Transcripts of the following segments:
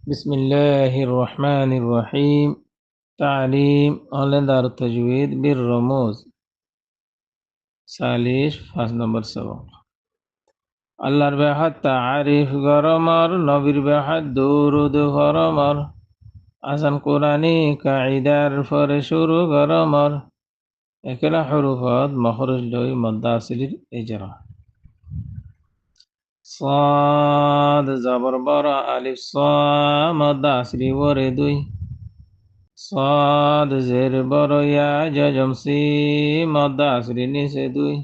بسم الله الرحمن الرحيم. تعليم دار التجويد بالرموز. 5 নম্বর সবক। আল্লাহর বেহাত তারিফ গরমর, নবীর বেহাত দুরুদ গরমর, আসান কোরআনি কাইদার ফরে শুরু গরমর। একেলা হরুফত মখরুজ লই মদ্দা আসিলির এজরা। صاد زبر برا ألف صاد আসরি ওরে দুই। صاد زير برا يا ججم سي مد আসরি নিচে দুই।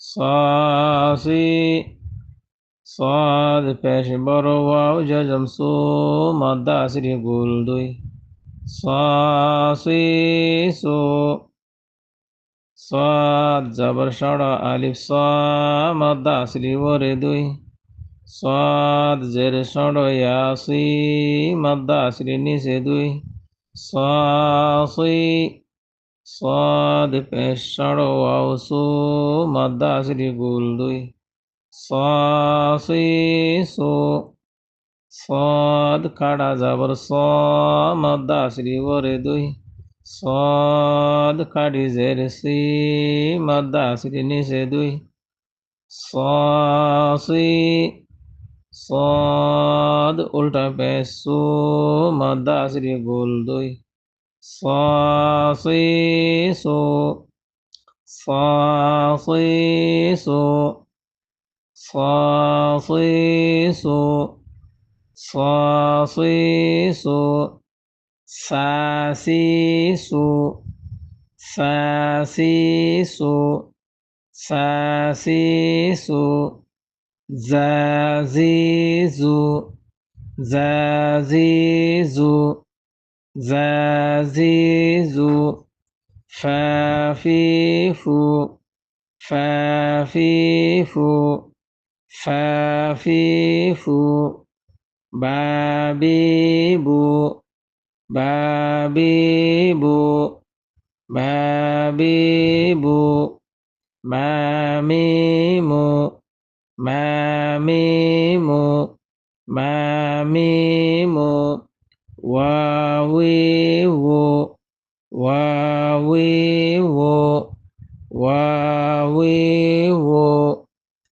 صاصي صاد পেশ বড় ওয়াও জজম সু মদ আসরি গুল দুই। صاصي সু صاد জবর সড় আলিফ সা মদ আসরি ওরে দুই। صاد زير সড় ইয়াসি মদ আসরি নিচে দুই। صاصي صاد পেশ সড় ওয়াও সু মদ আসরি গুল দুই। صاصي সু صاد কাড়া জবর স মদ আসরি ওরে দুই। صاد কাড়ি জের সি মদ আসরি নিচে দুই। صاصي صاد উল্টা পেশ সু মদ আসরি গুল দুই। صاصي সু صاصي সু صاصي সু صاصي সু সাসি সু সাসি সু সাসি সু জাজিজু জাজিজু জাজিজু ফাফিফু ফাফিফু ফাফিফু বাবিবু বাবিবু বাবিবু মামিমু মামিমু মামিমু ওয়াউইউ